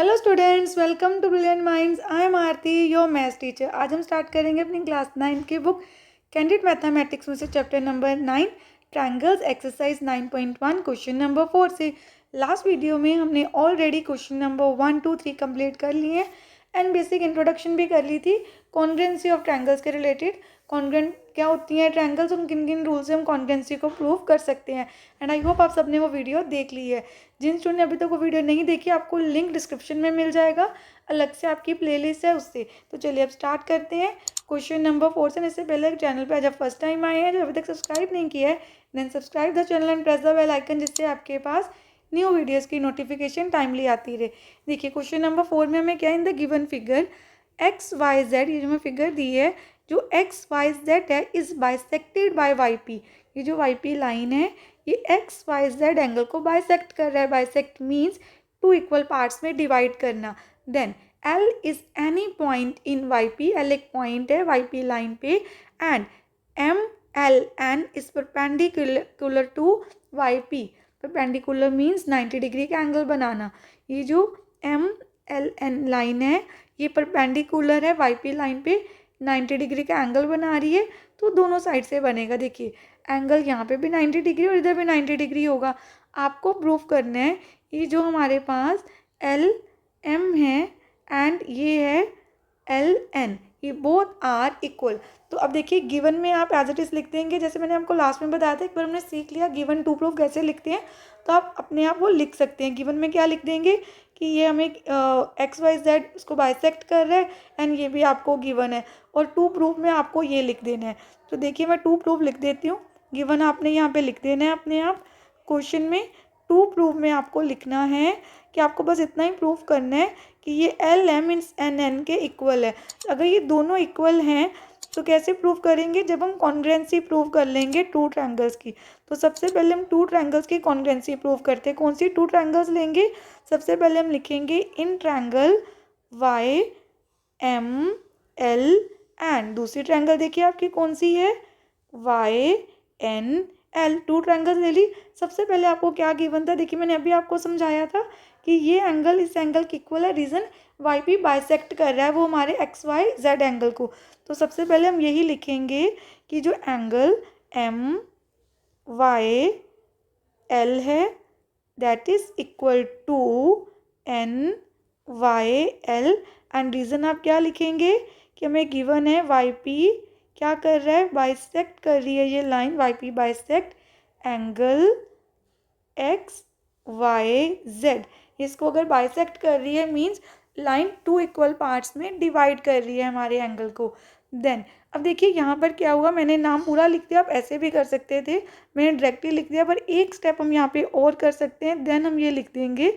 Hello students, welcome to Brilliant Minds. I am Aarti, your maths teacher. आज हम start करेंगे अपनी क्लास 9 की बुक कैंडिड मैथमेटिक्स में से chapter number 9 triangles exercise 9.1 question number 4 से। लास्ट वीडियो में हमने ऑलरेडी क्वेश्चन नंबर 1, 2, 3 कंप्लीट कर लिए हैं एंड बेसिक इंट्रोडक्शन भी कर ली थी कॉन्ग्रुएंसी ऑफ ट्रायंगल्स के रिलेटेड। कॉन्ग्रुएंट क्या होती हैं ट्रायंगल्स, उन किन किन रूल से हम कॉन्ग्रुएंसी को प्रूव कर सकते हैं। एंड आई होप आप सबने वो वीडियो देख ली है। जिन स्टूडेंट ने अभी तक वो वीडियो नहीं देखी, आपको लिंक डिस्क्रिप्शन में मिल जाएगा, अलग से आपकी प्लेलिस्ट है उससे। तो चलिए अब स्टार्ट करते हैं क्वेश्चन नंबर 4 से। इससे पहले चैनल पर जब फर्स्ट टाइम आए हैं, जो अभी तक सब्सक्राइब नहीं किया है, then subscribe the channel and press the bell icon, जिससे आपके पास न्यू वीडियोस की नोटिफिकेशन टाइमली आती रहे। देखिए क्वेश्चन नंबर 4 में हमें क्या in the given figure X Y Z, ये जो हमें फिगर दी है, जो एक्स वाई जेड है is bisected by Y P. ये जो वाई पी लाइन है ये एक्स वाई जेड एंगल को बाइसेक्ट कर रहा है। Bisect means two equal parts में डिवाइड करना। Then L is any point in Y P, L एक पॉइंट है वाई पी लाइन पे, and M L N is perpendicular to Y P. Perpendicular means 90 degree का angle बनाना। ये जो M L N line है ये परपेंडिकुलर है वाई पी लाइन पे, 90 डिग्री का एंगल बना रही है, तो दोनों साइड से बनेगा। देखिए एंगल यहाँ पे भी 90 डिग्री और इधर भी 90 डिग्री होगा। आपको प्रूफ करना है ये जो हमारे पास एल एम है एंड ये है एल एन, ये बोथ आर इक्वल। तो अब देखिए गिवन में आप एज इट इज लिख देंगे, जैसे मैंने आपको लास्ट में बताया था, एक बार हमने सीख लिया गिवन टू प्रूफ कैसे लिखते हैं, तो आप अपने आप वो लिख सकते हैं। गिवन में क्या लिख देंगे कि ये हमें एक्स वाई जेड उसको बाइसेक्ट कर रहा है एंड ये भी आपको गिवन है, और टू प्रूफ में आपको ये लिख देना है। तो देखिए मैं टू प्रूफ लिख देती हूँ, गिवन आपने यहाँ पे लिख देना है अपने आप। क्वेश्चन में टू प्रूफ में आपको लिखना है कि आपको बस इतना ही प्रूफ करना है कि ये L M means N N के इक्वल है। अगर ये दोनों इक्वल हैं तो कैसे प्रूव करेंगे, जब हम कॉन्ग्रुएंसी प्रूव कर लेंगे टू ट्रायंगल्स की। तो सबसे पहले हम टू ट्रायंगल्स की कॉन्ग्रुएंसी प्रूव करते हैं। कौन सी टू ट्रायंगल्स लेंगे, सबसे पहले हम लिखेंगे in triangle Y M L and दूसरी ट्रायंगल देखिए आपकी कौन सी है, Y N L. Two triangles ले ली। सबसे पहले आपको क्या गिवन था, देखिए मैंने अभी आपको समझाया था कि ये एंगल इस एंगल की इक्वल है, रीजन वाई पी बाइसेक्ट कर रहा है वो हमारे एक्स वाई जेड एंगल को। तो सबसे पहले हम यही लिखेंगे कि जो एंगल एम वाई एल है that is equal to N Y L, and reason आप क्या लिखेंगे कि हमें गिवन है वाई पी क्या कर रहा है, बाइसेक्ट कर रही है ये line, Y P bisect angle X Y Z. इसको अगर बाइसेक्ट कर रही है means line two equal parts में डिवाइड कर रही है हमारे एंगल को। देन अब देखिए यहाँ पर क्या हुआ, मैंने नाम पूरा लिख दिया, आप ऐसे भी कर सकते थे, मैंने डायरेक्टली लिख दिया, पर एक स्टेप हम यहाँ पे और कर सकते हैं। देन हम ये लिख देंगे,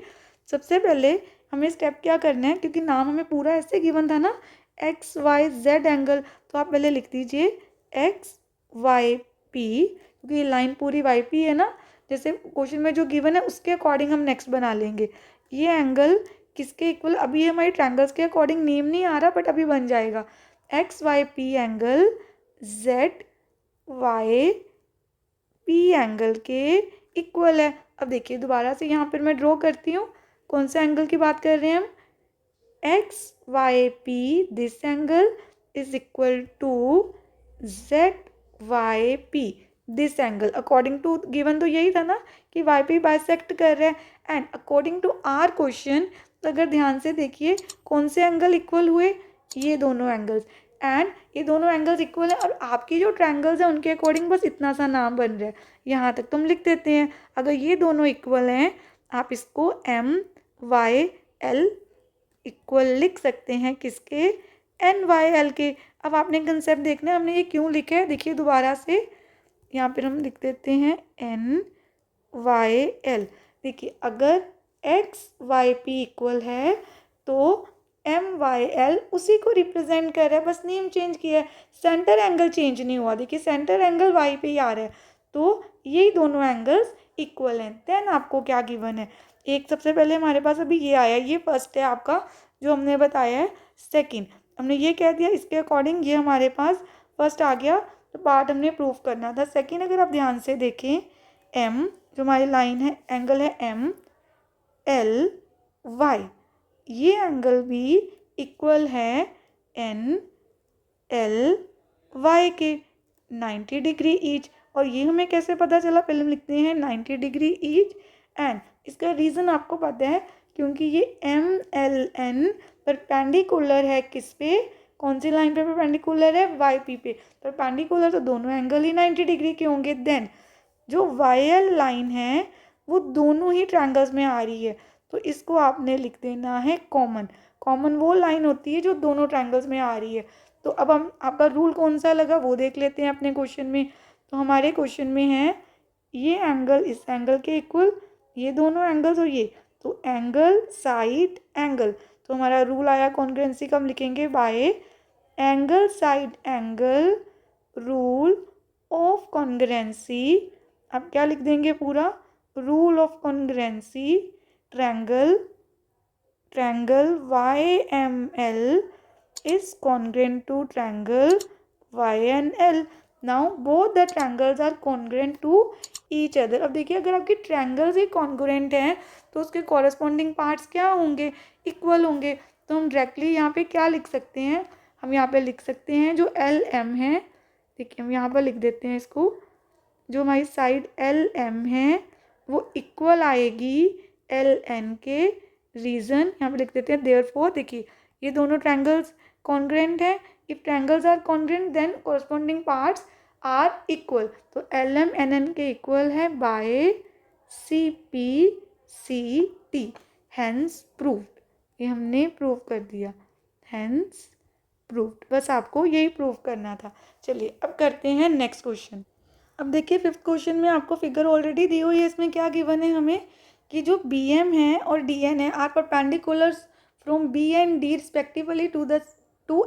सबसे पहले हमें स्टेप क्या करना है, क्योंकि नाम हमें पूरा ऐसे गिवन था ना एक्स वाई जेड एंगल, तो आप पहले लिख दीजिए एक्स वाई पी, क्योंकि ये लाइन पूरी वाई पी है ना, जैसे क्वेश्चन में जो गिवन है उसके अकॉर्डिंग हम नेक्स्ट बना लेंगे। ये एंगल किसके इक्वल, अभी ये हमारी ट्रायंगल्स के अकॉर्डिंग नेम नहीं आ रहा बट अभी बन जाएगा, X Y P angle Z Y P angle के इक्वल है। अब देखिए दोबारा से यहाँ पर मैं ड्रॉ करती हूँ, कौन सा एंगल की बात कर रहे हैं हम, X Y P, this angle is equal to Z Y P, this angle. According to given तो यही था ना कि वाई पी बाइसेक्ट कर रहे हैं, and according to our question, तो अगर ध्यान से देखिए कौन से एंगल इक्वल हुए, ये दोनों एंगल्स, एंड ये दोनों एंगल्स इक्वल है, और आपकी जो ट्रायंगल्स है उनके अकॉर्डिंग बस इतना सा नाम बन रहा है, यहाँ तक तुम लिख देते हैं। अगर ये दोनों इक्वल हैं आप इसको एम वाई एल इक्वल लिख सकते हैं किसके, एन वाई एल के। अब आपने कंसेप्ट देखना है हमने ये क्यों लिखा है, देखिए दोबारा से यहाँ पर हम लिख देते हैं एन वाई एल। देखिए अगर एक्स वाई पी इक्वल है तो एम वाई एल उसी को रिप्रेजेंट कर रहा है, बस नेम चेंज किया है, सेंटर एंगल चेंज नहीं हुआ। देखिए सेंटर एंगल वाई पे ही आ रहा है, तो यही दोनों एंगल्स इक्वल हैं। देन आपको क्या गिवन है, एक सबसे पहले हमारे पास अभी ये आया, ये फर्स्ट है आपका जो हमने बताया है। सेकंड हमने ये कह दिया, इसके अकॉर्डिंग ये हमारे पास फर्स्ट आ गया, तो पार्ट हमने प्रूफ करना था। सेकंड अगर आप ध्यान से देखें, एम जो हमारी लाइन है, एंगल है एम एल वाई, ये एंगल भी इक्वल है एन एल वाई के 90 डिग्री ईच। और ये हमें कैसे पता चला, पहले हम लिखते हैं 90 डिग्री ईच। एंड इसका रीज़न आपको पता है, क्योंकि ये एम एल एन परपेंडिकुलर है किस पे, कौन सी लाइन पे परपेंडिकुलर है, वाई पी पे परपेंडिकुलर, तो दोनों एंगल ही 90 डिग्री के होंगे। देन जो वाई एल लाइन है वो दोनों ही ट्रायंगल्स में आ रही है, तो इसको आपने लिख देना है कॉमन। कॉमन वो लाइन होती है जो दोनों ट्रायंगल्स में आ रही है। तो अब हम आपका रूल कौन सा लगा वो देख लेते हैं अपने क्वेश्चन में। तो हमारे क्वेश्चन में है ये एंगल इस एंगल के इक्वल, ये दोनों एंगल्स और ये, तो एंगल साइड एंगल, तो हमारा रूल आया कॉन्ग्रुएंसी का, हम लिखेंगे bye angle side angle rule of congruency. अब क्या लिख देंगे पूरा, rule of congruency triangle YML is congruent to triangle YNL. Now both the triangles are congruent to each other. अब देखिए अगर आपके ट्रायंगल्स ही कॉन्ग्रुएंट हैं तो उसके कॉरेस्पॉन्डिंग पार्ट्स क्या होंगे, इक्वल होंगे। तो हम डायरेक्टली यहाँ पे क्या लिख सकते हैं, हम यहाँ पे लिख सकते हैं जो LM है, देखिए हम यहाँ पर लिख देते हैं इसको, जो हमारी साइड LM है वो इक्वल आएगी LN के। रीज़न यहाँ पे लिख देते हैं देयरफॉर, देखिए ये दोनों ट्रायंगल्स कॉन्ग्रुएंट है। If triangles are congruent then corresponding parts are equal, तो LM NN के इक्वल है बाय CPCT, हैंस प्रूव्ड। ये हमने प्रूव कर दिया, हैंस प्रूव्ड। बस आपको यही प्रूव करना था। चलिए अब करते हैं नेक्स्ट क्वेश्चन। अब देखिए फिफ्थ क्वेश्चन में आपको फिगर ऑलरेडी दी हुई है, इसमें क्या गिवन है हमें कि जो BM है और DN है are perpendiculars from B and D respectively to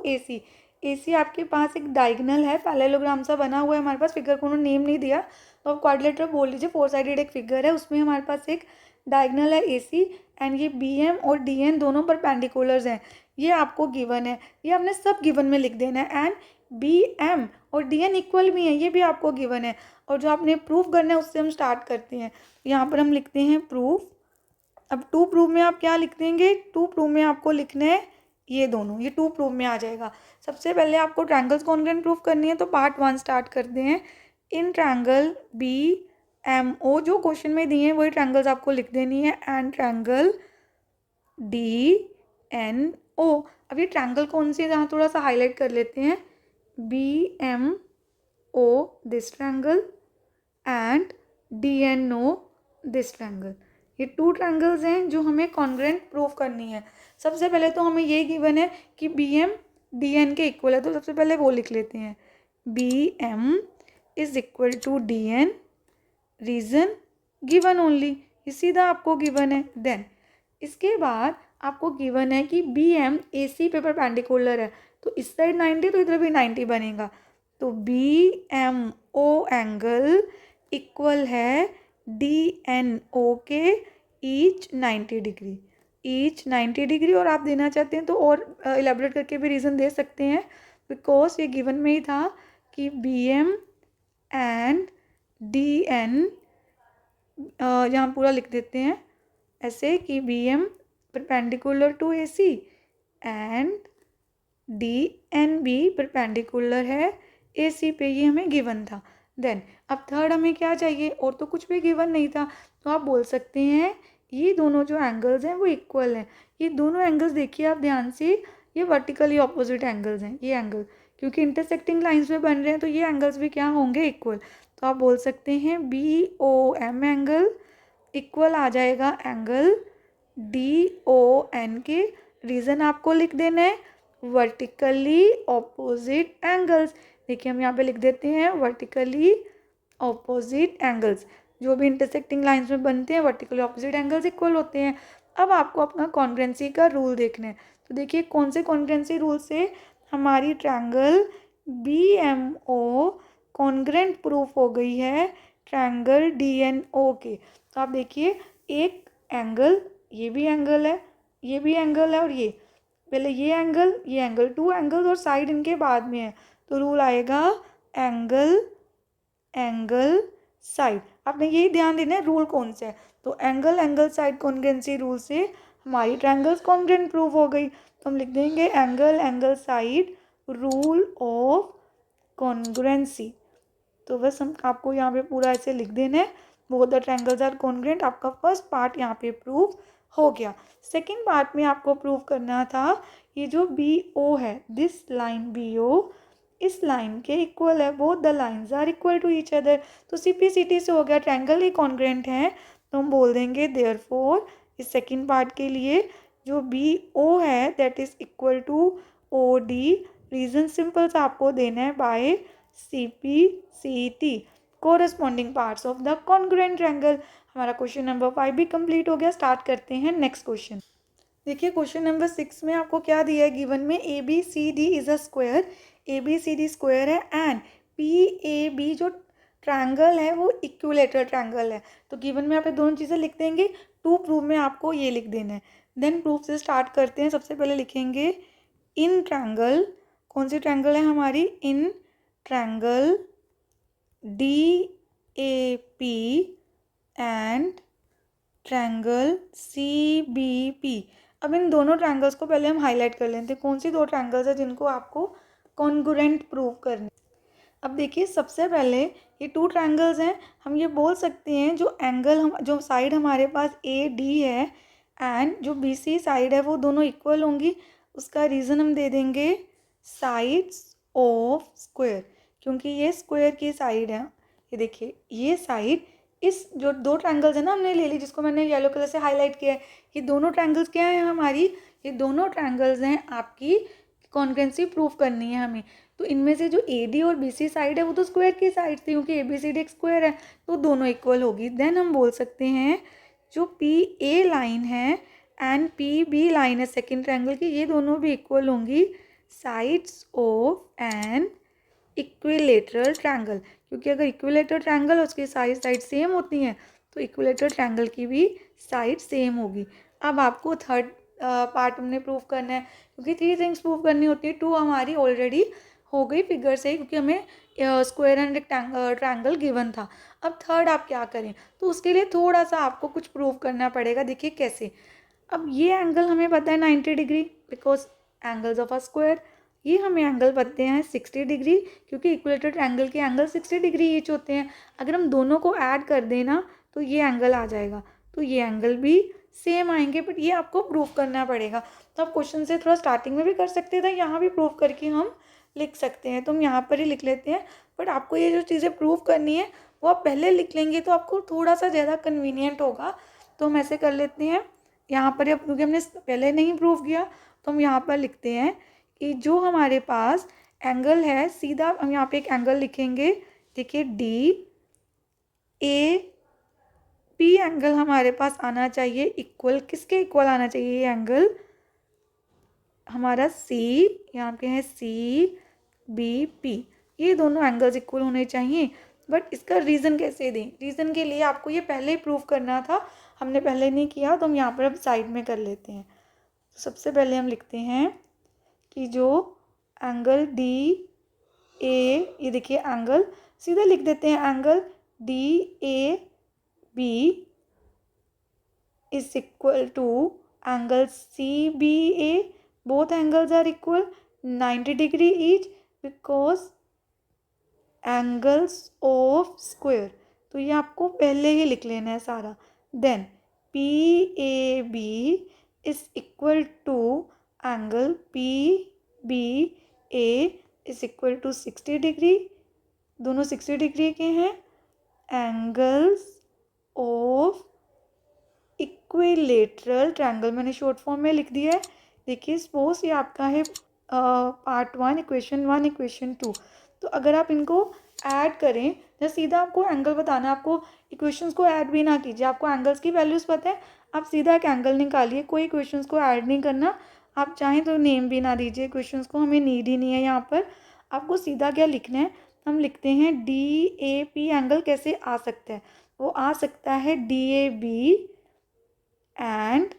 AC। AC आपके पास एक डायगोनल है, पैरेललोग्राम सा बना हुआ है हमारे पास, फिगर को उन्होंने नेम नहीं दिया तो आप क्वाड्रिलेटरल बोल लीजिए, 4 साइडेड एक फिगर है, उसमें हमारे पास एक डायगोनल है AC एंड ये BM और DN दोनों परपेंडिकुलर्स हैं। ये आपको गिवन है, ये आपने सब गिवन में लिख देना है। एंड BM और DN इक्वल भी है, ये भी आपको गिवन है। और जो आपने प्रूफ करना है उससे हम स्टार्ट करते हैं। यहाँ पर हम लिखते हैं प्रूफ। अब टू प्रूफ में आप क्या लिख देंगे, टू प्रूफ में आपको लिखना है ये दोनों, ये टू प्रूफ में आ जाएगा। सबसे पहले आपको ट्रायंगल्स कॉन्ग्रुएंट प्रूफ करनी है, तो पार्ट 1 स्टार्ट करते हैं। इन ट्रायंगल BMO जो क्वेश्चन में दिए हैं वही ट्रायंगल्स आपको लिख देनी है, एंड ट्रायंगल DNO। अब ये ट्रायंगल कौन सी है, जहाँ थोड़ा सा हाईलाइट कर लेते हैं, BMO this triangle and DNO this triangle. ये टू ट्रायंगल्स हैं जो हमें कॉन्ग्रुएंट प्रूफ करनी है। सबसे पहले तो हमें ये गिवन है कि BM DN के इक्वल है, तो सबसे पहले वो लिख लेते हैं, BM is equal to DN, reason given only, ये सीधा आपको गिवन है। देन इसके बाद आपको गिवन है कि BM AC पे परपेंडिकुलर है, तो इस साइड 90 तो इधर भी 90 बनेगा, तो BMO एंगल इक्वल है DNO के ईच 90 डिग्री, ईच 90 डिग्री। और आप देना चाहते हैं तो और इलेबोरेट करके भी रीज़न दे सकते हैं, बिकॉज ये गिवन में ही था कि BM एंड DN, यहाँ पूरा लिख देते हैं ऐसे कि BM perpendicular to AC and DNB perpendicular है AC पे, ये हमें गिवन था। देन अब थर्ड हमें क्या चाहिए, और तो कुछ भी गिवन नहीं था, तो आप बोल सकते हैं ये दोनों जो एंगल्स हैं वो इक्वल हैं। ये दोनों एंगल्स देखिए आप ध्यान से, ये वर्टिकली ऑपोजिट एंगल्स हैं, ये एंगल क्योंकि इंटरसेक्टिंग लाइंस में बन रहे हैं तो ये एंगल्स भी क्या होंगे, इक्वल। तो आप बोल सकते हैं BOM एंगल इक्वल आ जाएगा एंगल DON के। रीज़न आपको लिख देना है वर्टिकली ऑपोजिट एंगल्स। देखिए हम यहाँ पे लिख देते हैं वर्टिकली ऑपोजिट एंगल्स, जो भी इंटरसेक्टिंग लाइंस में बनते हैं वर्टिकली ऑपोजिट एंगल्स इक्वल होते हैं। अब आपको अपना कॉन्ग्रुएंसी का रूल देखना है, तो देखिए कौन से कॉन्ग्रुएंसी रूल से हमारी ट्रायंगल BMO कॉन्ग्रुएंट प्रूफ हो गई है ट्रायंगल DNO के। तो आप देखिए एक एंगल, ये भी एंगल है, ये भी एंगल है, और ये पहले ये एंगल, टू एंगल्स और साइड इनके बाद में है, तो रूल आएगा एंगल एंगल साइड। आपने यही ध्यान देना है रूल कौन सा है, तो angle angle side congruency rule से हमारी ट्रायंगल्स कॉन्ग्रुएंट प्रूव हो गई। तो हम लिख देंगे angle side rule of congruency. तो बस हम आपको यहाँ पे पूरा ऐसे लिख देना है, both the triangles are congruent. आपका फर्स्ट पार्ट यहाँ पे प्रूव हो गया। सेकेंड पार्ट में आपको प्रूव करना था ये जो बी ओ है, दिस लाइन बी ओ इस लाइन के इक्वल है, both the lines are equal to each other. तो सीपीसीटी से हो गया, ट्रायंगल ही कॉन्ग्रुएंट है, तो हम बोल देंगे देयरफॉर इस सेकेंड पार्ट के लिए जो बी ओ है that is equal to O D. Reason simple सा आपको देना है by CPCT corresponding parts of the congruent triangle. हमारा क्वेश्चन नंबर 5 भी कंप्लीट हो गया। स्टार्ट करते हैं नेक्स्ट क्वेश्चन। देखिए क्वेश्चन नंबर 6 में आपको क्या दिया है, गिवन में ABCD is a square, ABCD square है एंड PAB जो ट्रायंगल है वो इक्विलेटरल ट्रायंगल है। तो गिवन में आप दोनों चीज़ें लिख देंगे, टू प्रूफ में आपको ये लिख देना है। देन प्रूफ से स्टार्ट करते हैं। सबसे पहले लिखेंगे इन ट्रायंगल, कौन सी ट्रायंगल है हमारी, in triangle DAP and triangle CBP। अब इन दोनों ट्रायंगल्स को पहले हम हाईलाइट कर लेते हैं, कौन सी दो ट्रायंगल्स है जिनको आपको कॉन्ग्रुएंट प्रूव करने। अब देखिए सबसे पहले ये टू ट्रायंगल्स हैं, हम ये बोल सकते हैं जो एंगल हम जो साइड हमारे पास AD है एंड जो BC साइड है वो दोनों इक्वल होंगी। उसका रीज़न हम दे देंगे साइड्स ऑफ स्क्वायर, क्योंकि ये स्क्वायर की साइड है। ये देखिए ये साइड, इस जो दो ट्रायंगल्स है ना हमने ले ली, जिसको मैंने येलो कलर से हाईलाइट किया है, ये दोनों ट्रायंगल्स क्या है हमारी, ये दोनों ट्रायंगल्स हैं आपकी कॉन्ग्रुएंसी प्रूफ करनी है हमें। तो इनमें से जो AD और BC साइड है वो तो स्क्वायर की साइड थी, क्योंकि ABCD एक स्क्वायर है, तो दोनों इक्वल होगी। देन हम बोल सकते हैं जो PA लाइन है एंड PB लाइन है सेकेंड ट्रायंगल की, ये दोनों भी इक्वल होंगी sides of an equilateral triangle, क्योंकि अगर इक्विलेटरल ट्रायंगल उसकी साइड सेम होती हैं तो इक्विलेटरल ट्रायंगल की भी साइड सेम होगी। अब आपको थर्ड पार्ट हमने प्रूव करना है, क्योंकि 3 थिंग्स प्रूव करनी होती है, 2 हमारी ऑलरेडी हो गई फिगर से, क्योंकि हमें स्क्वायर एंड ट्रायंगल गिवन था। अब थर्ड आप क्या करें, तो उसके लिए थोड़ा सा आपको कुछ प्रूव करना पड़ेगा। देखिए कैसे, अब ये एंगल हमें पता है 90 degree because angles of a square, ये हमें एंगल पता हैं 60 डिग्री, क्योंकि इक्विलेटरल ट्रायंगल के एंगल 60 डिग्री ईच होते हैं। अगर हम दोनों को ऐड कर देना तो ये एंगल आ जाएगा, तो ये एंगल भी सेम आएंगे, बट ये आपको प्रूव करना पड़ेगा। तो आप क्वेश्चन से थोड़ा स्टार्टिंग में भी कर सकते थे, यहाँ भी प्रूव करके हम लिख सकते हैं, तो हम यहाँ पर ही लिख लेते हैं। बट आपको ये जो चीज़ें प्रूव करनी है वो आप पहले लिख लेंगे तो आपको थोड़ा सा ज़्यादा कन्वीनियंट होगा। तो हम ऐसे कर लेते हैं यहाँ पर, अब क्योंकि हमने पहले नहीं प्रूव किया तो हम यहाँ पर लिखते हैं कि जो हमारे पास एंगल है, सीधा हम यहाँ पे एक एंगल लिखेंगे। देखिए DAP एंगल हमारे पास आना चाहिए इक्वल, किसके इक्वल आना चाहिए, ये एंगल हमारा C, यहाँ पे है CBP, ये दोनों एंगल्स इक्वल होने चाहिए। बट इसका रीज़न कैसे दें, रीज़न के लिए आपको ये पहले ही प्रूव करना था, हमने पहले नहीं किया, तो हम यहाँ पर अब साइड में कर लेते हैं। तो सबसे पहले हम लिखते हैं कि जो एंगल DA, ये देखिए एंगल सीधा लिख देते हैं, angle DAB is equal to angle CBA, both angles are equal 90 degree each because angles of square. तो ये आपको पहले ही लिख लेना है सारा। Then PAB is equal to angle PBA is equal to 60 degree, दोनों 60 डिग्री के हैं, एंगल्स ऑफ इक्विलेटरल ट्रायंगल मैंने शॉर्ट फॉर्म में लिख दिया है। देखिए सपोज ये आपका है पार्ट 1 इक्वेशन 1 इक्वेशन 2, तो अगर आप इनको ऐड करें, जैसे सीधा आपको एंगल बताना है, आपको इक्वेशंस को ऐड भी ना कीजिए, आपको एंगल्स की वैल्यूज़ पता है, आप सीधा एक एंगल निकालिए, कोई इक्वेशंस को ऐड नहीं करना। आप चाहें तो नेम भी ना दीजिए इक्वेशंस को, हमें नीड ही नहीं है यहाँ पर। आपको सीधा क्या लिखना है, हम लिखते हैं DAP एंगल कैसे आ सकता है, वो आ सकता है DAB एंड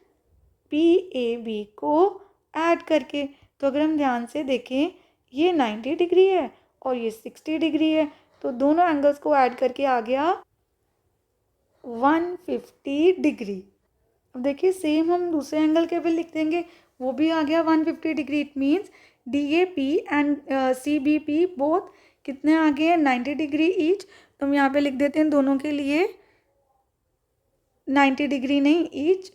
PAB को ऐड करके। तो अगर हम ध्यान से देखें, ये 90 डिग्री है और ये 60 डिग्री है, तो दोनों एंगल्स को ऐड करके आ गया 150 डिग्री। अब देखिए सेम हम दूसरे एंगल के भी लिख देंगे, वो भी आ गया 150 degree. It means DAP and CBP both कितने आ गए हैं 90 डिग्री ईच। तो हम यहाँ पे लिख देते हैं दोनों के लिए 90 डिग्री नहीं ईच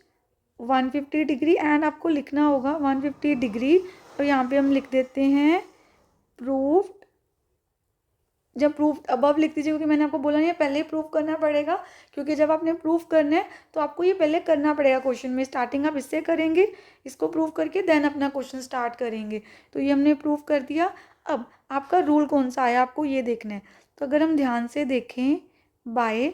150 डिग्री, एंड आपको लिखना होगा 150 डिग्री। तो यहाँ पे हम लिख देते हैं प्रूफ्ड। जब प्रूफ अबव लिख दीजिए, क्योंकि मैंने आपको बोला नहीं है पहले ही प्रूफ करना पड़ेगा, क्योंकि जब आपने प्रूफ करना है तो आपको ये पहले करना पड़ेगा। क्वेश्चन में स्टार्टिंग आप इससे करेंगे, इसको प्रूफ करके देन अपना क्वेश्चन स्टार्ट करेंगे। तो ये हमने प्रूफ कर दिया। अब आपका रूल कौन सा आया आपको ये देखना है। तो अगर हम ध्यान से देखें, बाय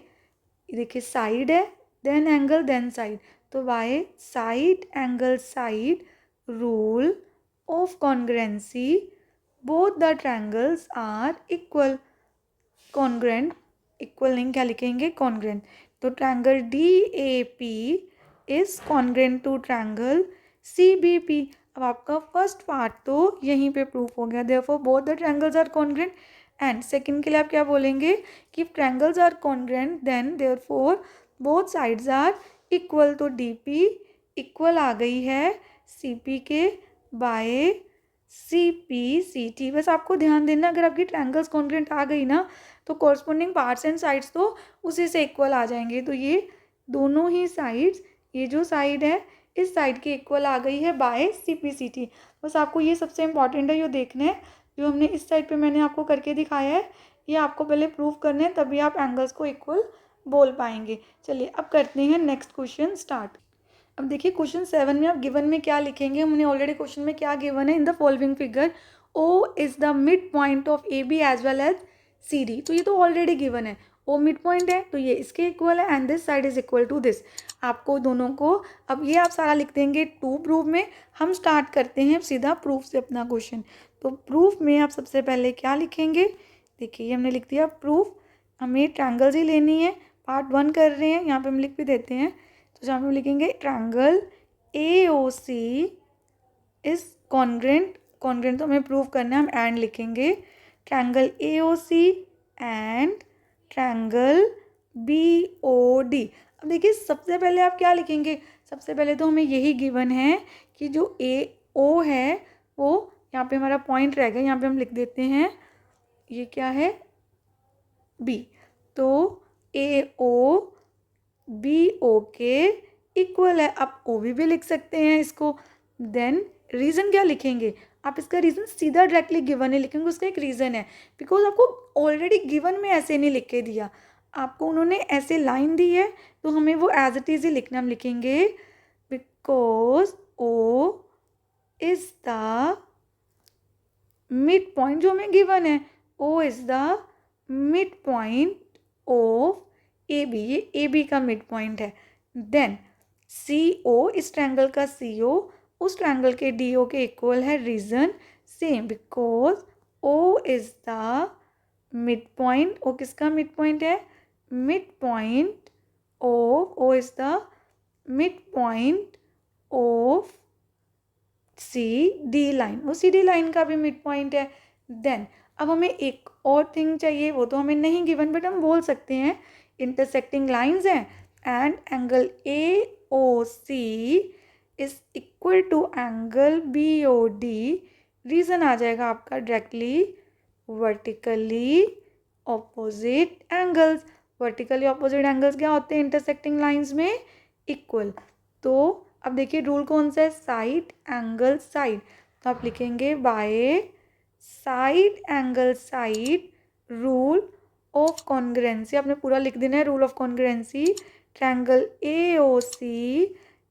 देखिए साइड है, देन एंगल, देन साइड। तो by side angle side rule of congruency both the triangles are equal. Congruent, equal नहीं क्या लिखेंगे, कॉन्ग्रुएंट। तो triangle DAP is congruent to triangle CBP। अब आपका फर्स्ट पार्ट तो यहीं पे प्रूफ हो गया, therefore both the triangles are congruent. And second के लिए आप क्या बोलेंगे कि triangles are congruent then therefore both sides are equal. तो DP इक्वल आ गई है CP के बाय CPCT। बस आपको ध्यान देना, अगर आपकी ट्रायंगल्स कॉन्ग्रुएंट आ गई ना तो कॉरस्पॉन्डिंग पार्ट्स एंड साइड्स तो उसी से इक्वल आ जाएंगे। तो ये दोनों ही साइड्स, ये जो साइड है इस साइड की इक्वल आ गई है बाय CPCT। बस आपको ये सबसे इंपॉर्टेंट है, ये देखना है जो हमने इस साइड पे मैंने आपको करके दिखाया है, ये आपको पहले प्रूव करने हैं, तभी आप एंगल्स को इक्वल बोल पाएंगे। चलिए अब करते हैं नेक्स्ट क्वेश्चन स्टार्ट। अब देखिए क्वेश्चन 7 में आप गिवन में क्या लिखेंगे, हमने ऑलरेडी क्वेश्चन में क्या गिवन है, in the following figure O is the mid point of AB as well as CD। तो ये तो ऑलरेडी गिवन है, O मिड पॉइंट है तो ये इसके इक्वल है and this side is equal to this. आपको दोनों को अब ये आप सारा लिख देंगे टू प्रूफ में। हम स्टार्ट करते हैं सीधा प्रूफ से अपना क्वेश्चन। तो प्रूफ में आप सबसे पहले क्या लिखेंगे, देखिए ये हमने लिख दिया प्रूफ। हमें ट्रायंगल्स ही लेनी है, पार्ट 1 कर रहे हैं, यहाँ पे हम लिख भी देते हैं। तो जहाँ पे हम लिखेंगे triangle AOC is congruent, congruent तो हमें प्रूव करना है, हम एंड लिखेंगे triangle AOC and triangle BOD। अब देखिए सबसे पहले आप क्या लिखेंगे, सबसे पहले तो हमें यही गिवन है कि जो AO है वो यहाँ पे हमारा पॉइंट रह गया, यहाँ पे हम लिख देते हैं ये क्या है B। तो AO BO के इक्वल है। आप OB भी लिख सकते हैं इसको। देन रीज़न क्या लिखेंगे, आप इसका रीज़न सीधा डायरेक्टली गिवन नहीं लिखेंगे, उसका एक रीज़न है, बिकॉज आपको ऑलरेडी गिवन में ऐसे नहीं लिख के दिया, आपको उन्होंने ऐसे लाइन दी है तो हमें वो एज इट इज़ ही लिखना। हम लिखेंगे because O is the mid point, जो हमें गिवन है O is the mid point of AB, ये AB का मिड पॉइंट है। देन CO, इस ट्रायंगल का CO उस ट्रायंगल के DO के इक्वल है। Reason same, because O is the mid point. O किसका मिड पॉइंट है, mid point of, O is the mid point of CD line, वो CD लाइन का भी मिड पॉइंट है। देन अब हमें एक और थिंग चाहिए, वो तो हमें नहीं गिवन बट हम बोल सकते हैं इंटरसेक्टिंग लाइंस हैं and angle AOC is equal to angle BOD। Reason आ जाएगा आपका directly vertically opposite angles. Vertically opposite angles क्या होते हैं इंटरसेक्टिंग लाइंस में, इक्वल। तो अब देखिए रूल कौन सा है, साइड एंगल साइड। तो आप लिखेंगे by side angle side rule of congruency, आपने पूरा लिख देना है rule of congruency. Triangle AOC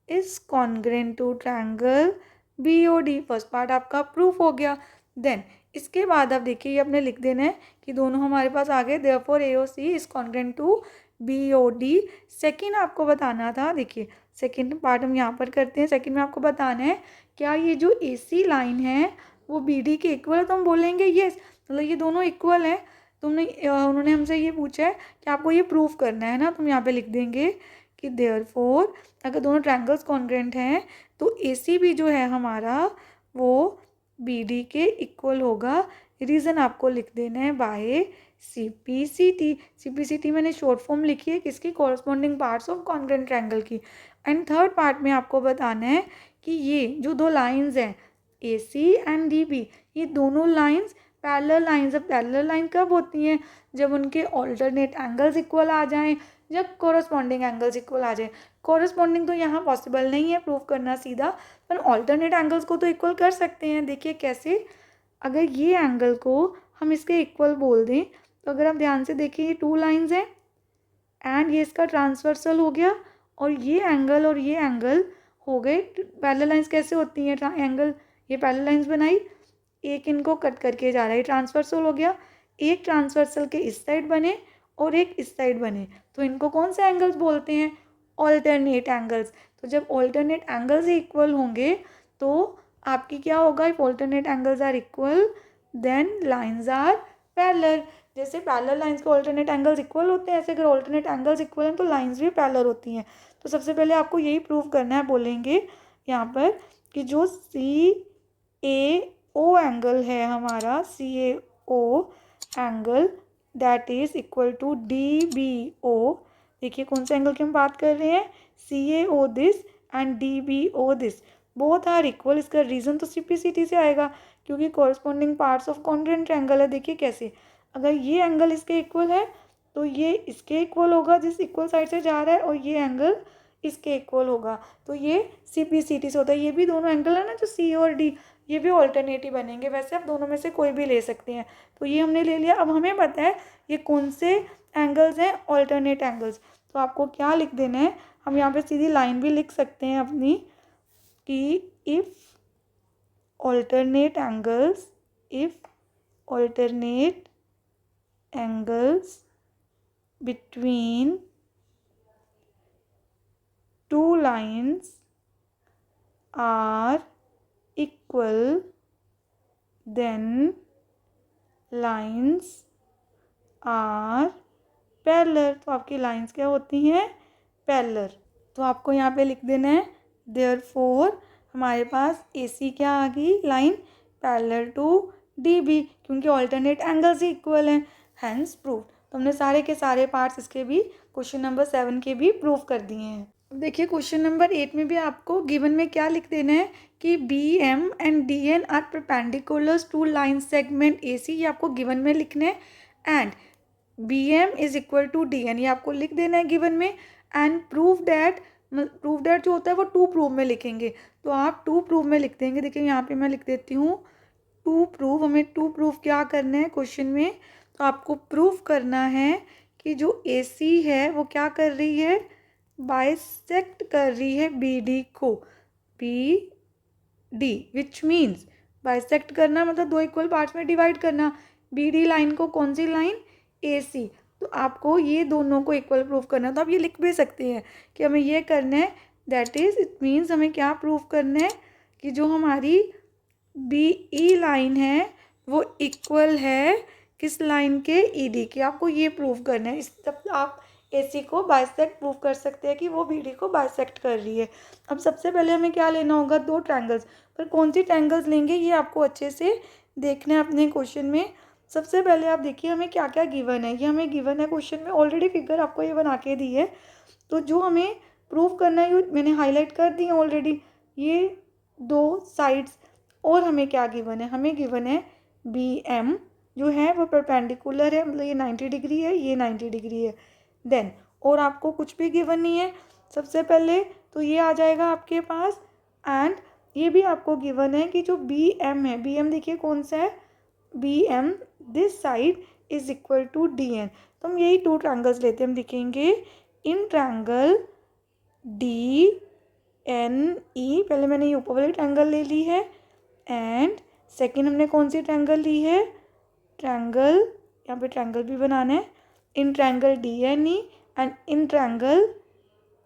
is congruent to triangle BOD। First part आपका प्रूफ हो गया। देन इसके बाद आप देखिए ये आपने लिख देना है कि दोनों हमारे पास आ गए, therefore AOC is congruent to BOD। Second आपको बताना था, देखिए सेकेंड पार्ट हम यहाँ पर करते हैं। सेकेंड में आपको बताना है क्या ये जो AC लाइन है वो BD के इक्वल है, तो हम बोलेंगे येस, मतलब ये दोनों इक्वल हैं। उन्होंने हमसे ये पूछा है कि आपको ये प्रूफ करना है ना, तो हम यहाँ पे लिख देंगे कि देयरफॉर अगर दोनों ट्रायंगल्स कॉन्ग्रुएंट हैं तो AC भी जो है हमारा वो BD के इक्वल होगा। रीज़न आपको लिख देना है बाय CPCT। CPCT मैंने शॉर्ट फॉर्म लिखी है किसकी, corresponding parts of congruent triangle की। एंड थर्ड पार्ट में आपको बताना है कि ये जो दो लाइंस हैं AC एंड DB, ये दोनों लाइंस पैरेलल लाइंस। अब पैरेलल लाइन कब होती हैं? जब उनके ऑल्टरनेट एंगल्स इक्वल आ जाएं, जब कोरस्पॉन्डिंग एंगल्स इक्वल आ जाएं। कोरस्पॉन्डिंग तो यहाँ पॉसिबल नहीं है प्रूव करना सीधा, पर ऑल्टरनेट एंगल्स को तो इक्वल कर सकते हैं। देखिए कैसे, अगर ये एंगल को हम इसके इक्वल बोल दें, तो अगर आप ध्यान से देखिए ये टू लाइंस हैं एंड ये इसका ट्रांसवर्सल हो गया, और ये एंगल और ये एंगल हो गए पैरेलल लाइंस। कैसे होती हैं एंगल? ये पैरेलल लाइंस बनाई, एक इनको कट करके जा रहा है, ट्रांसवर्सल हो गया। एक ट्रांसवर्सल के इस साइड बने और एक इस साइड बने, तो इनको कौन से एंगल्स बोलते हैं? Alternate angles. तो जब ऑल्टरनेट एंगल्स इक्वल होंगे तो आपकी क्या होगा? If alternate angles are equal then lines are parallel. जैसे पैरेलल लाइंस के ऑल्टरनेट एंगल्स इक्वल होते हैं, ऐसे अगर ऑल्टरनेट एंगल्स इक्वल हैं तो लाइंस भी पैरेलल होती हैं। तो सबसे पहले आपको यही प्रूव करना है, बोलेंगे यहाँ पर कि जो CAO एंगल है हमारा, CAO angle that is equal to DBO। देखिए कौन से एंगल की हम बात कर रहे हैं? CAO this and DBO this, both are equal. इसका रीज़न तो CPCT से आएगा, क्योंकि corresponding parts of congruent triangle है। देखिए कैसे, अगर ये एंगल इसके इक्वल है तो ये इसके इक्वल होगा जिस इक्वल साइड से जा रहा है, और ये एंगल इसके इक्वल होगा, तो ये CPCT से होता है। ये भी दोनों एंगल है ना जो C और D, ये भी ऑल्टरनेटिव बनेंगे। वैसे आप दोनों में से कोई भी ले सकते हैं, तो ये हमने ले लिया। अब हमें पता है ये कौन से एंगल्स हैं, ऑल्टरनेट एंगल्स। तो आपको क्या लिख देना है, हम यहाँ पे सीधी लाइन भी लिख सकते हैं अपनी कि if alternate angles between two lines are equal then lines are parallel. तो आपकी लाइंस क्या होती हैं? पैरेलल। तो आपको यहाँ पे लिख देना है देयरफॉर हमारे पास AC क्या आ गई? लाइन पैरेलल टू DB, क्योंकि ऑल्टरनेट एंगल्स ही इक्वल हैं, हैंस प्रूव। तो हमने सारे के सारे पार्ट्स इसके भी क्वेश्चन नंबर 7 के भी प्रूव कर दिए हैं। देखिए क्वेश्चन नंबर 8 में भी आपको गिवन में क्या लिख देना है कि BM and DN are perpendiculars to line segment AC, ये आपको गिवन में लिखना है। And BM is equal to DN, ये आपको लिख देना है गिवन में। एंड प्रूव डैट जो होता है वो टू प्रूव में लिखेंगे, तो आप टू प्रूव में लिख देंगे। देखिए यहाँ पे मैं लिख देती हूँ टू प्रूव। हमें टू प्रूव क्या करना है क्वेश्चन में? तो आपको प्रूव करना है कि जो AC है वो क्या कर रही है? बाइसेक्ट कर रही है BD को, BD विच मीन्स बाइसेक्ट करना मतलब दो इक्वल पार्ट्स में डिवाइड करना। BD लाइन को, कौन सी लाइन? AC। तो आपको ये दोनों को इक्वल प्रूव करना है। तो आप ये लिख भी सकते हैं कि हमें ये करना है, दैट इज इट मीन्स हमें क्या प्रूव करना है कि जो हमारी BE लाइन है वो इक्वल है किस लाइन के? ED के। आपको ये प्रूव करना है। इस तब आप AC को बाइसेक्ट प्रूव कर सकते हैं कि वो BD को बाइसेक्ट कर रही है। अब सबसे पहले हमें क्या लेना होगा? दो ट्रायंगल्स। पर कौन सी ट्रायंगल्स लेंगे ये आपको अच्छे से देखना है अपने क्वेश्चन में। सबसे पहले आप देखिए हमें क्या क्या गिवन है। ये हमें गिवन है क्वेश्चन में, ऑलरेडी फिगर आपको ये बना के दी है। तो जो हमें प्रूव करना है मैंने हाईलाइट कर दी है ऑलरेडी, ये दो साइड्स। और हमें क्या गिवन है? हमें गिवन है BM जो है वो परपेंडिकुलर है, मतलब ये 90 डिग्री है, ये 90 डिग्री है। देन और आपको कुछ भी गिवन नहीं है सबसे पहले, तो ये आ जाएगा आपके पास। एंड ये भी आपको गिवन है कि जो BM है, BM देखिए कौन सा है? BM this side is equal to DN। तो हम यही टू ट्रायंगल्स लेते हैं। हम लिखेंगे इन ट्रायंगल DNE, पहले मैंने ये ऊपर वाली ट्रायंगल ले ली है। एंड सेकेंड हमने कौन सी ट्रायंगल ली है? ट्रायंगल, यहाँ पे ट्रायंगल भी बनाना है। In triangle DNE and in triangle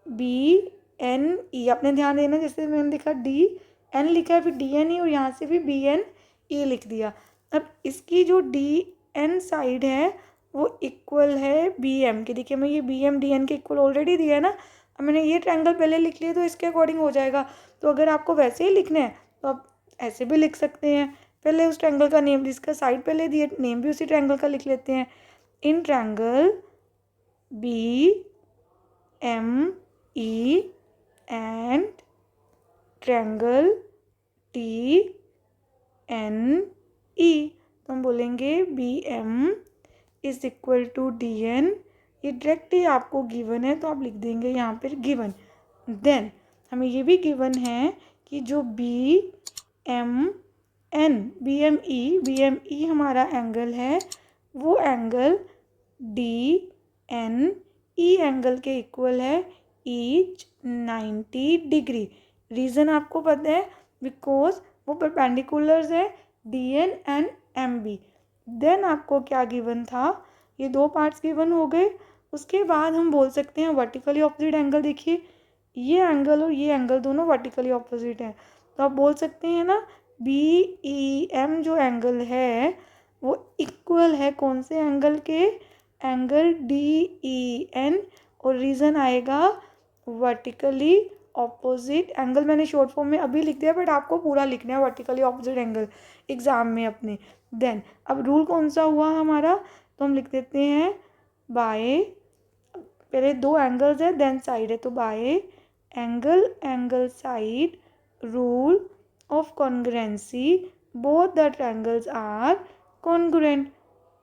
BNE। आपने ध्यान देना, जैसे मैंने लिखा DN लिखा है, फिर DNE और यहाँ से भी BNE लिख दिया। अब इसकी जो DN साइड है वो इक्वल है BM के। देखिए मैं ये BM DN के इक्वल ऑलरेडी दिया है ना। अब मैंने ये ट्रायंगल पहले लिख लिया तो इसके अकॉर्डिंग हो जाएगा। तो अगर आपको वैसे ही लिखना है तो आप ऐसे भी लिख सकते हैं। पहले उस ट्रायंगल का नेम, जिसका साइड पहले दिए, नेम भी उसी ट्रायंगल का लिख लेते हैं। In triangle BME and triangle TNE। तो हम बोलेंगे BM is equal to DN। ये डायरेक्ट ही आपको गिवन है तो आप लिख देंगे यहाँ पर गिवन। देन हमें ये भी गिवन है कि जो BME हमारा एंगल है वो एंगल DNE एंगल के इक्वल है ईच 90 डिग्री। रीज़न आपको पता है बिकॉज वो परपेंडिकुलर्स है DN एंड MB। देन आपको क्या गिवन था, ये दो पार्ट्स गिवन हो गए। उसके बाद हम बोल सकते हैं वर्टिकली ऑपोजिट एंगल। देखिए ये एंगल और ये एंगल दोनों वर्टिकली ऑपोजिट हैं, तो आप बोल सकते हैं ना BEM जो एंगल है वो इक्वल है कौन से एंगल के, एंगल DEN। और रीज़न आएगा वर्टिकली ऑपोजिट एंगल। मैंने शॉर्ट फॉर्म में अभी लिख दिया बट आपको पूरा लिखना है वर्टिकली ऑपोजिट एंगल एग्जाम में अपने। देन अब रूल कौन सा हुआ हमारा, तो हम लिख देते हैं बाय, पहले दो एंगल्स है देन साइड है, तो by angle side rule of congruency both the triangles are congruent.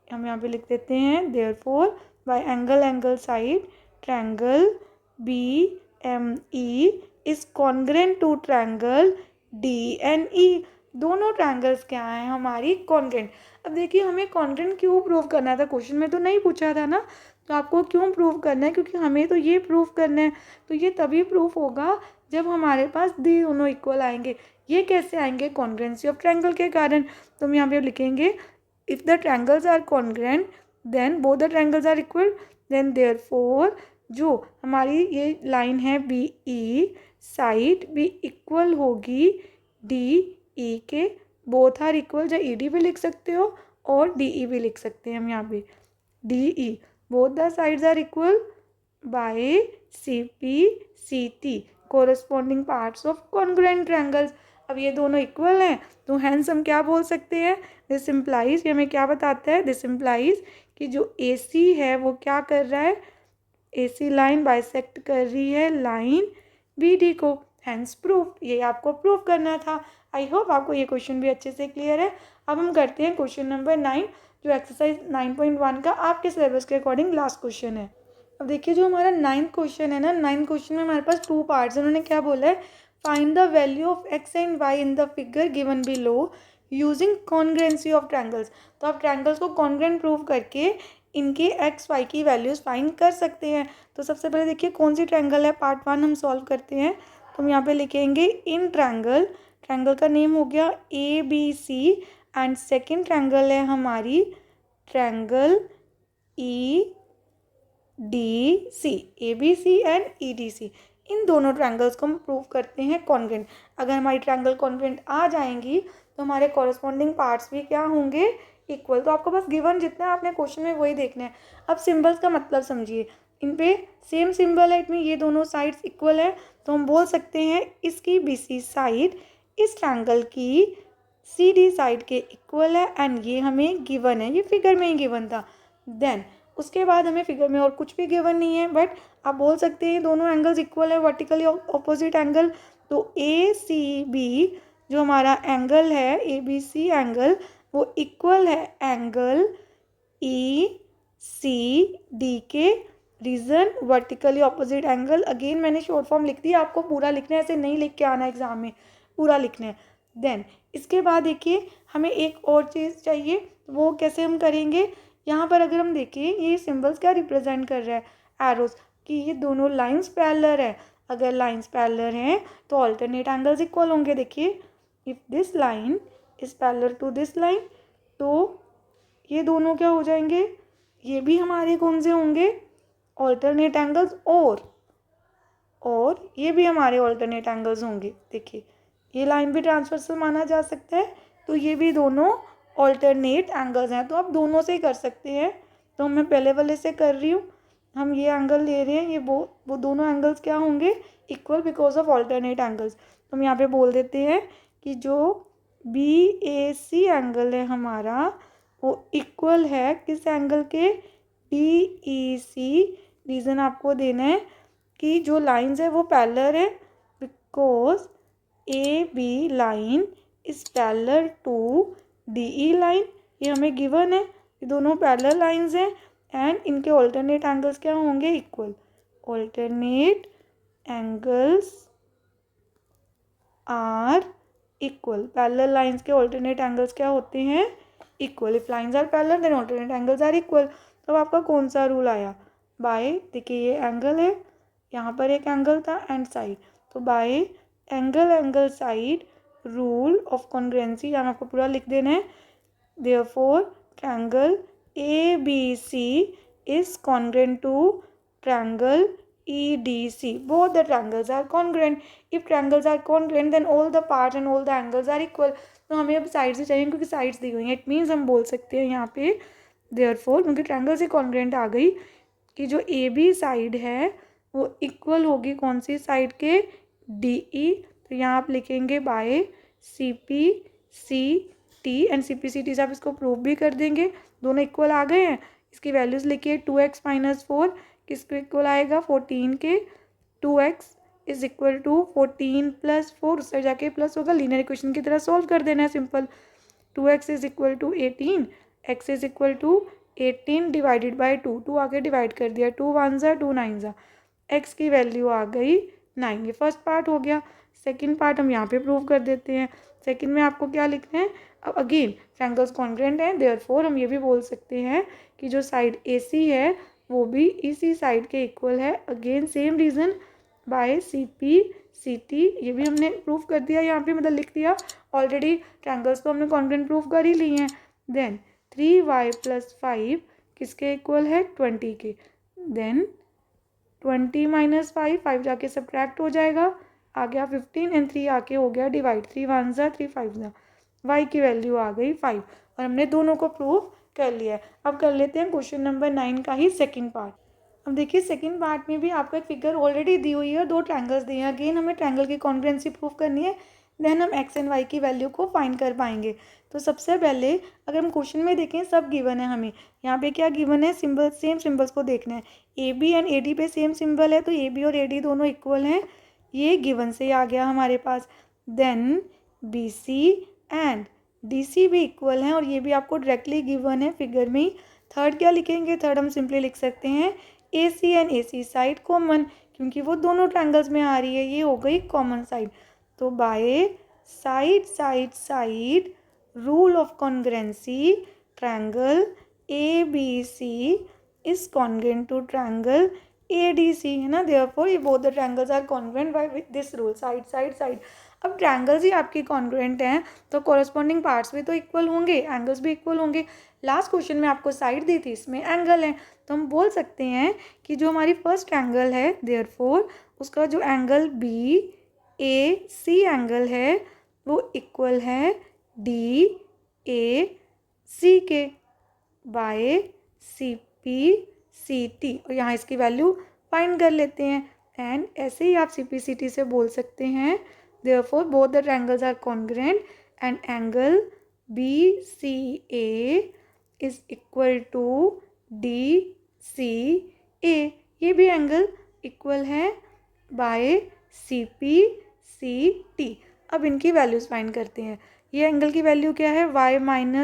हम यहाँ पे लिख देते हैं therefore by angle side triangle BME is congruent to triangle DNE। दोनों ट्रायंगल्स क्या हैं हमारी कॉन्ग्रुएंट। अब देखिए हमें कॉन्ग्रुएंट क्यों प्रूव करना था, क्वेश्चन में तो नहीं पूछा था ना, तो आपको क्यों प्रूव करना है, क्योंकि हमें तो ये प्रूव करना है। तो ये तभी प्रूफ होगा जब हमारे पास दोनों इक्वल आएंगे। ये कैसे आएंगे, कॉन्ग्रुएंसी ऑफ ट्रायंगल के कारण। तो हम यहाँ पे लिखेंगे if the triangles are congruent then both the triangles are equal, then therefore जो हमारी ये लाइन है BE साइड भी इक्वल होगी DE के, बोथ आर इक्वल। जो ED भी लिख सकते हो और DE भी लिख सकते हैं हम यहाँ पे DE, both the sides are equal by CP/CT corresponding parts of congruent triangles. अब ये दोनों इक्वल हैं तो हैंस हम क्या बोल सकते हैं, दिस इम्प्लाइज, ये हमें क्या बताता है, दिस इम्प्लाइज कि जो AC है वो क्या कर रहा है, AC लाइन बाइसेक्ट कर रही है लाइन BD को, हैंस प्रूफ। ये आपको प्रूफ करना था। आई होप आपको ये क्वेश्चन भी अच्छे से क्लियर है। अब हम करते हैं क्वेश्चन नंबर 9 जो एक्सरसाइज 9.1 का आपके सिलेबस के अकॉर्डिंग लास्ट क्वेश्चन है। अब देखिए जो हमारा 9th क्वेश्चन है ना, 9th क्वेश्चन में हमारे पास 2 पार्ट्स हैं। उन्होंने क्या बोला है, find the value of x and y in the figure given below using congruency of triangles. तो आप ट्रायंगल्स को कॉन्ग्रुएंट प्रूव करके इनके x y की वैल्यूज़ फाइंड कर सकते हैं। तो सबसे पहले देखिए कौन सी ट्रायंगल है, पार्ट 1 हम सॉल्व करते हैं। तो हम यहाँ पे लिखेंगे इन ट्रायंगल, ट्रायंगल का नेम हो गया ABC एंड सेकेंड ट्रायंगल है हमारी triangle EDC, ABC and EDC। इन दोनों ट्रायंगल्स को हम प्रूव करते हैं कॉन्ग्रुएंट। अगर हमारी ट्रायंगल कॉन्ग्रुएंट आ जाएंगी तो हमारे कॉरस्पॉन्डिंग पार्ट्स भी क्या होंगे, इक्वल। तो आपको बस गिवन जितना है आपने क्वेश्चन में वही देखना है। अब सिंबल्स का मतलब समझिए, इन पे सेम सिंबल है, इट मीन ये दोनों साइड्स इक्वल है। तो हम बोल सकते हैं इसकी BC साइड इस ट्रायंगल की CD साइड के इक्वल है एंड ये हमें गिवन है, ये फिगर में ही गिवन था। देन उसके बाद हमें फिगर में और कुछ भी गिवन नहीं है, बट आप बोल सकते हैं दोनों एंगल्स इक्वल है, वर्टिकली ऑपोजिट एंगल। तो ACB जो हमारा एंगल है ABC एंगल वो इक्वल है एंगल ECD के। Reason vertically opposite angle, again मैंने शॉर्ट फॉर्म लिख दी, आपको पूरा लिखना है, ऐसे नहीं लिख के आना एग्जाम में, पूरा लिखना है। देन इसके बाद देखिए हमें एक और चीज़ चाहिए, वो कैसे हम करेंगे। यहाँ पर अगर हम देखें ये सिंबल्स क्या रिप्रेजेंट कर रहा है, एरोस, कि ये दोनों लाइंस पैरेलल है। अगर लाइंस पैरेलल हैं तो ऑल्टरनेट एंगल्स इक्वल होंगे। देखिए if this line is parallel to this line तो ये दोनों क्या हो जाएंगे, ये भी हमारे कौन से होंगे, ऑल्टरनेट एंगल्स, और ये भी हमारे ऑल्टरनेट एंगल्स होंगे। देखिए ये लाइन भी ट्रांसवर्सल माना जा सकता है, तो ये भी दोनों ऑल्टरनेट एंगल्स हैं। तो आप दोनों से ही कर सकते हैं। तो मैं पहले वाले से कर रही हूँ, हम ये एंगल ले रहे हैं, ये वो दोनों एंगल्स क्या होंगे, equal because of alternate angles. तो हम यहाँ पे बोल देते हैं कि जो BAC एंगल है हमारा वो इक्वल है किस एंगल के, DEC। रीज़न आपको देना है कि जो लाइंस है वो पैरेलल है, cos AB line is parallel to DE line, ये हमें गिवन है, ये दोनों पैरेलल लाइंस हैं एंड इनके ऑल्टरनेट एंगल्स क्या होंगे, equal. Alternate angles are equal, parallel lines के ऑल्टरनेट एंगल्स क्या होते हैं, equal. If lines are parallel then alternate angles are equal. तो आपका कौन सा रूल आया, बाय, देखिए ये एंगल है, यहाँ पर एक एंगल था एंड साइड, तो by angle side rule of congruency, यहाँ आपको पूरा लिख देना है। Therefore triangle ABC is congruent to triangle EDC. Both the triangles are congruent. If triangles are congruent, then all the parts and all the angles are equal. तो हमें अब side से चाहिए क्योंकि साइड्स दी हुई हैं। इट मीन्स हम बोल सकते हैं यहाँ पे देयरफॉर, क्योंकि ट्रायंगल से कॉन्ग्रुएंट आ गई, कि जो AB साइड है वो इक्वल होगी कौन सी साइड के, DE। तो यहाँ आप लिखेंगे बाय CPCT एंड CPCT से आप इसको प्रूव भी कर देंगे, दोनों इक्वल आ गए हैं। इसकी वैल्यूज़ लिखिए, 2x - 4 किसको इक्वल आएगा, 14 के। 2x इज इक्वल टू 14 + 4, उससे जाके प्लस होगा, लीनियर इक्वेशन की तरह सॉल्व कर देना है, simple. 2x is equal to 18, x is equal to 18 divided by 2, 2 आगे डिवाइड कर दिया, 2 1 ज़ा 2 9 ज़ा, x की वैल्यू आ गई 9। ये फर्स्ट पार्ट हो गया। सेकंड पार्ट हम यहाँ पे प्रूव कर देते हैं। सेकंड में आपको क्या लिखना है, अब अगेन ट्रायंगल्स कॉन्ग्रुएंट हैं, देयरफॉर हम ये भी बोल सकते हैं कि जो साइड AC है वो भी इसी साइड के इक्वल है। Again same reason, by CPCT, ये भी हमने प्रूव कर दिया, यहाँ पे मतलब लिख दिया ऑलरेडी। ट्रायंगल्स तो हमने कॉन्ग्रुएंट प्रूव कर ही लिए हैं। देन 3y + 5 किसके इक्वल है, 20 के। देन 20 - 5, 5 जाके सब्ट्रैक्ट हो जाएगा, आ गया 15 एंड 3 आके हो गया डिवाइड, 3 1 ज़ा 3 5 ज़ा, y की वैल्यू आ गई 5, और हमने दोनों को प्रूव कर लिया है। अब कर लेते हैं क्वेश्चन नंबर 9 का ही सेकंड पार्ट। अब देखिए सेकंड पार्ट में भी आपको एक फिगर ऑलरेडी दी हुई है, 2 ट्रायंगल्स दिए हैं। अगेन हमें ट्रायंगल की कॉन्ग्रुएंसी प्रूव करनी है, देन हम x एंड y की वैल्यू को फाइंड कर पाएंगे। तो सबसे पहले अगर हम क्वेश्चन में देखें, सब गिवन है हमें, यहाँ पे क्या गिवन है, सिंबल, सेम सिंबल्स को देखना है। AB एंड AD पे सेम सिंबल है, तो AB और AD दोनों इक्वल हैं, ये गिवन से ही आ गया हमारे पास। देन BC एंड DC भी इक्वल हैं, और ये भी आपको डायरेक्टली गिवन है फिगर में ही। थर्ड क्या लिखेंगे, थर्ड हम सिंपली लिख सकते हैं AC and AC side common, क्योंकि वो दोनों ट्रायंगल्स में आ रही है, ये हो गई कॉमन साइड। तो by side rule of congruency, triangle ABC is congruent to triangle ADC, है ना। देयरफॉर ये both the triangles are congruent by with this rule, side. अब ट्रायंगल्स ही आपकी कॉन्ग्रुएंट हैं तो कॉरस्पॉन्डिंग पार्ट्स भी तो इक्वल होंगे, एंगल्स भी इक्वल होंगे। लास्ट क्वेश्चन में आपको साइड दी थी, इसमें एंगल है, तो हम बोल सकते हैं कि जो हमारी फर्स्ट एंगल है, देयरफॉर उसका जो एंगल BAC एंगल है वो इक्वल है DAC के बाय CPCT, और यहाँ इसकी वैल्यू फाइंड कर लेते हैं। एंड ऐसे ही आप CPCT से बोल सकते हैं, therefore both the triangles are congruent and angle BCA is equal to DCA, ये भी एंगल इक्वल है बाय CPCT। अब इनकी वैल्यूज फाइंड करते हैं। ये एंगल की वैल्यू क्या है, y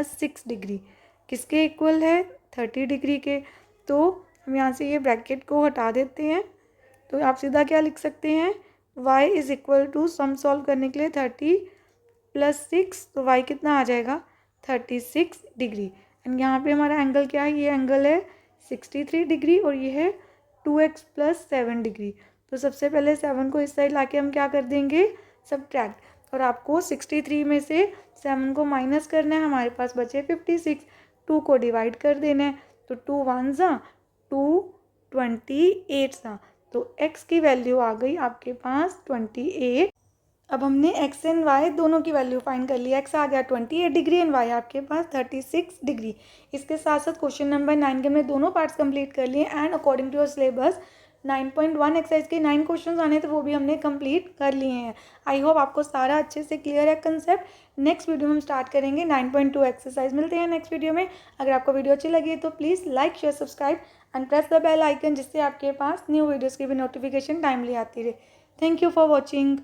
- 6 डिग्री, किसके इक्वल है, 30 डिग्री के। तो हम यहाँ से ये ब्रैकेट को हटा देते हैं, तो आप सीधा क्या लिख सकते हैं, y is equal to, sum solve करने के लिए 30 + 6, तो y कितना आ जाएगा, 36 डिग्री। एंड यहाँ पे हमारा एंगल क्या है, ये एंगल है 63 डिग्री, और ये है 2x + 7 डिग्री। तो सबसे पहले 7 को इस साइड लाके हम क्या कर देंगे, सब्ट्रैक्ट, और आपको 63 में से 7 को माइनस करना है, हमारे पास बचे 56, 2 को डिवाइड कर देना है, तो 2 1 ज़ा 2 28 सा, तो x की वैल्यू आ गई आपके पास 28। अब हमने x एंड y दोनों की वैल्यू फाइंड कर ली, x आ गया 28 डिग्री एंड y आपके पास 36 डिग्री। इसके साथ साथ क्वेश्चन नंबर 9 के हमने दोनों पार्ट्स कंप्लीट कर लिए and according to your syllabus 9.1 exercise के 9 क्वेश्चन आने थे, वो भी हमने कंप्लीट कर लिए हैं। आई होप आपको सारा अच्छे से क्लियर है कंसेप्ट। नेक्स्ट वीडियो में हम स्टार्ट करेंगे 9.2 एक्सरसाइज। मिलते हैं नेक्स्ट वीडियो में। अगर आपको वीडियो अच्छी लगी तो please like, share, subscribe and press the bell icon, जिससे आपके पास न्यू वीडियोज़ की भी नोटिफिकेशन टाइमली आती रहे। Thank you for watching.